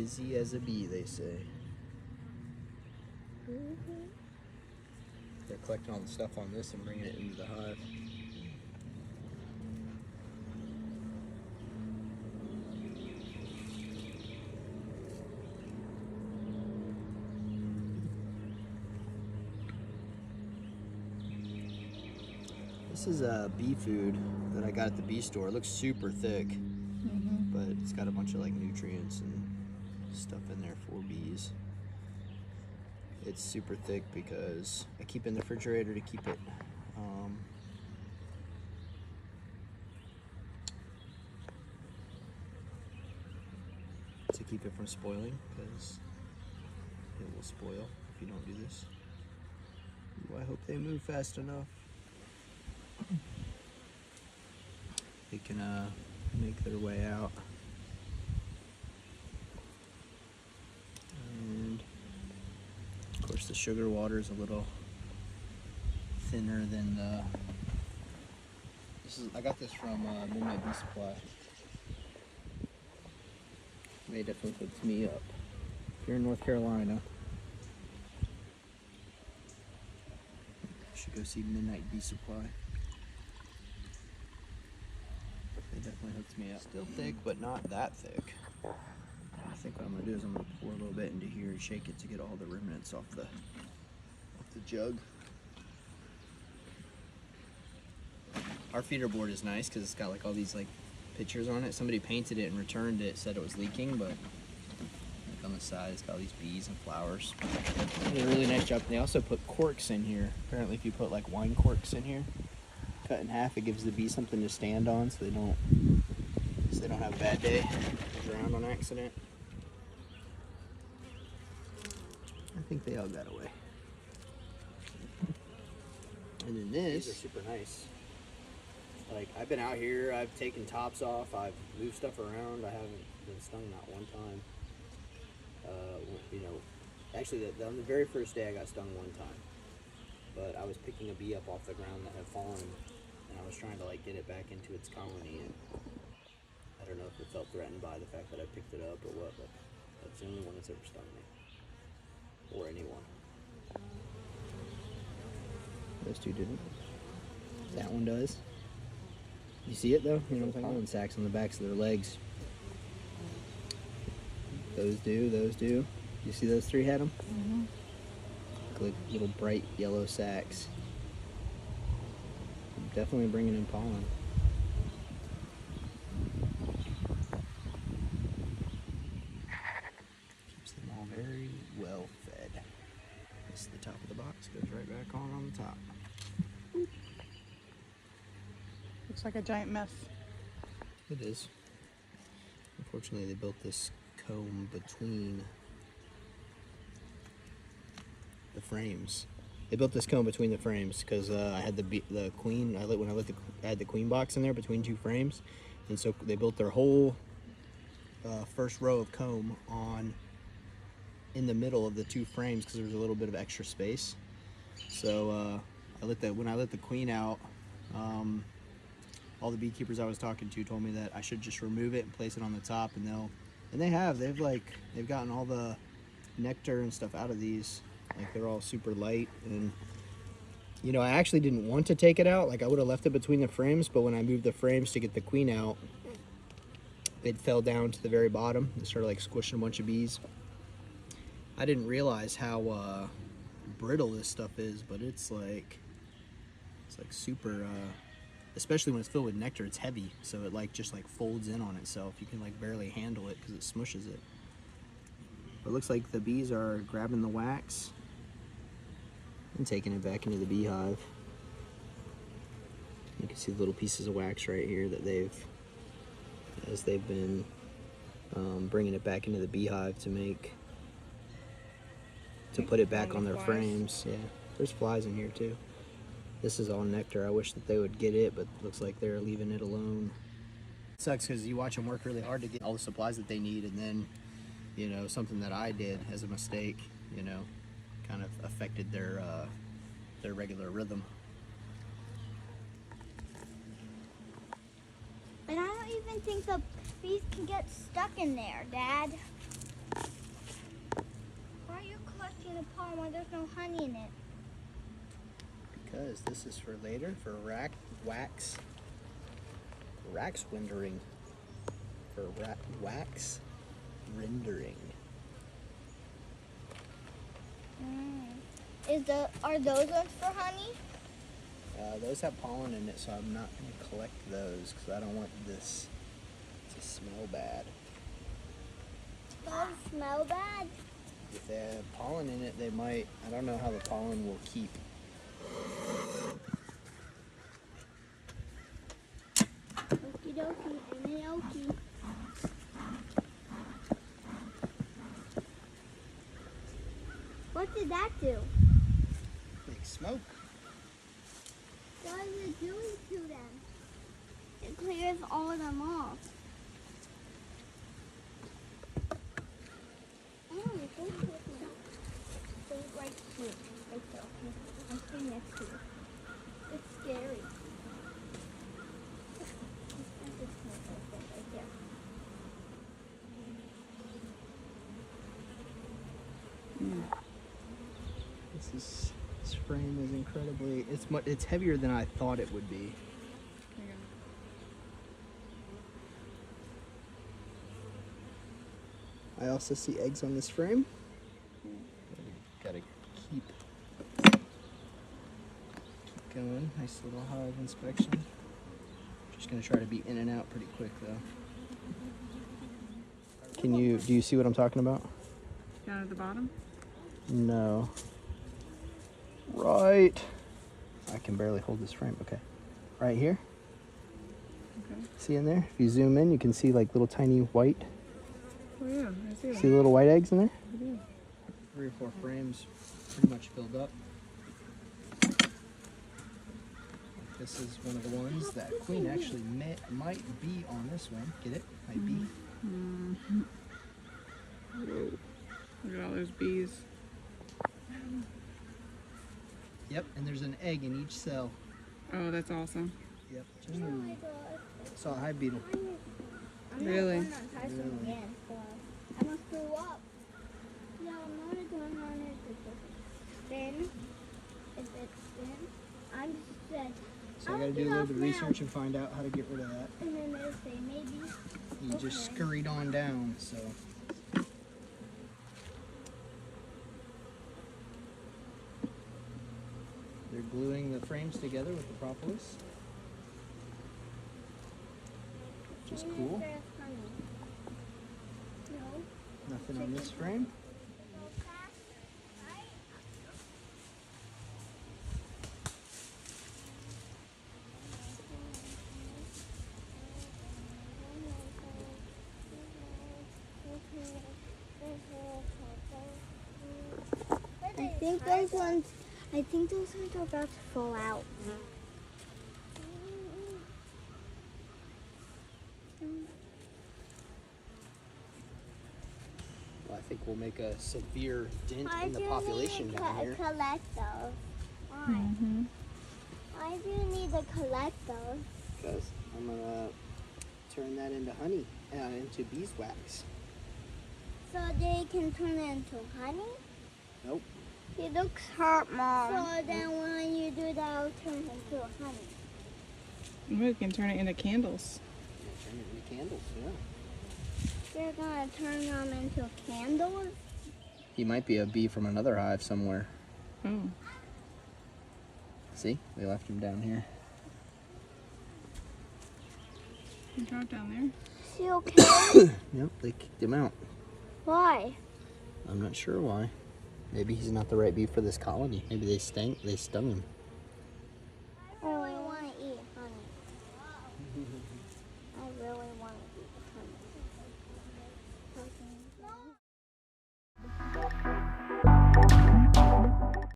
Busy as a bee, they say. They're collecting all the stuff on this and bringing it into the hive. This is bee food that I got at the bee store. It looks super thick, but it's got a bunch of like nutrients and stuff in there for bees. It's super thick because I keep it in the refrigerator to keep it from spoiling, because it will spoil if you don't do this. Ooh, I hope they move fast enough. They can make their way out. And of course the sugar water is a little thinner than the, I got this from Midnight Bee Supply. They definitely hooked me up. If you're in North Carolina, you should go see Midnight Bee Supply. They definitely hooked me up. Still thick, but not that thick. I think what I'm gonna do is I'm gonna pour a little bit into here and shake it to get all the remnants off the jug. Our feeder board is nice because it's got like all these like pictures on it. Somebody painted it and returned it, said it was leaking, but like on the side it's got all these bees and flowers. They did a really nice job. They also put corks in here. Apparently if you put like wine corks in here, cut in half, it gives the bees something to stand on so they don't have a bad day, drown on accident. I think they all got away. And then these are super nice. Like, I've been out here, I've taken tops off, I've moved stuff around, I haven't been stung not one time. You know, actually on the very first day I got stung one time, but I was picking a bee up off the ground that had fallen, and I was trying to like get it back into its colony, and I don't know if it felt threatened by the fact that I picked it up or what, but that's the only one that's ever stung me, or anyone. Those two didn't. That one does. You see it though? You know what I'm talking about? Sacks on the backs of their legs. Those do, those do. You see those three had them? Like little bright yellow sacks. Definitely bringing in pollen. Keeps them all very well fed. This is the top of the box, goes right back on the top. Looks like a giant mess. It is. Unfortunately, they built this comb between the frames. They built this comb between the frames because I had the queen. I had the queen box in there between two frames, and so they built their whole first row of comb in the middle of the two frames because there was a little bit of extra space. So when I let the queen out. All the beekeepers I was talking to told me that I should just remove it and place it on the top, and they've gotten all the nectar and stuff out of these. Like, they're all super light, and you know, I actually didn't want to take it out. Like, I would have left it between the frames, but when I moved the frames to get the queen out, it fell down to the very bottom. It started like squishing a bunch of bees. I didn't realize how brittle this stuff is, but it's like super especially when it's filled with nectar, it's heavy, so it like just like folds in on itself. You can like barely handle it because it smushes it. But it looks like the bees are grabbing the wax and taking it back into the beehive. You can see the little pieces of wax right here that they've been bringing it back into the beehive to put it back on their frames. Yeah, there's flies in here too. This is all nectar. I wish that they would get it, but it looks like they're leaving it alone. It sucks because you watch them work really hard to get all the supplies that they need, and then, you know, something that I did as a mistake, you know, kind of affected their regular rhythm. But I don't even think the bees can get stuck in there, Dad. why there's no honey in it? Because this is for later, for wax rendering. For wax rendering. Are those ones for honey? Those have pollen in it, so I'm not going to collect those because I don't want this to smell bad. Those smell bad? If they have pollen in it, they might. I don't know how the pollen will keep. Okie dokie, and okie. What did that do? Make smoke. What is it doing to them? It clears all of them off. Oh, go to it now. Stay right here. Right there. I'm staying next to it. It's scary. Right there. This frame is incredibly. It's heavier than I thought it would be. I also see eggs on this frame. Gotta keep going. Nice little hive inspection. Just gonna try to be in and out pretty quick though. Do you see what I'm talking about? Down at the bottom? No. Right. I can barely hold this frame. Okay. Right here. Okay. See in there? If you zoom in, you can see like little tiny white. Oh yeah, I see that. See the little white eggs in there? I do. 3 or 4 frames pretty much filled up. This is one of the ones that queen actually might be on this one. Get it? Might be. Mm-hmm. Whoa. Look at all those bees. Yep, and there's an egg in each cell. Oh, that's awesome. Yep. Oh my god. Saw a hive beetle. I'm Really? not going on Tyson again. So I must throw up. No, I'm not going on it. If it's thin, I'm just So I gotta do a little bit of research and find out how to get rid of that. And then they'll say maybe. You just scurried on down, so. They're gluing the frames together with the propolis. Which is cool. No. Nothing on this frame. I think those ones are about to fall out. Well, I think we'll make a severe dent in the population down here. Collect those. Why? Mm-hmm. Why do you need to collect those? Because I'm gonna turn that into honey, into beeswax. So they can turn it into honey? Nope. It looks hurt, Mom. So then when you do that, it'll turn into honey. We can turn it into candles. Yeah, turn it into candles, yeah. You're gonna turn them into candles? He might be a bee from another hive somewhere. Oh. See? We left him down here. You drop down there? Is he okay? Yep, they kicked him out. Why? I'm not sure why. Maybe he's not the right bee for this colony. Maybe they stung him. I really want to eat honey. I really want to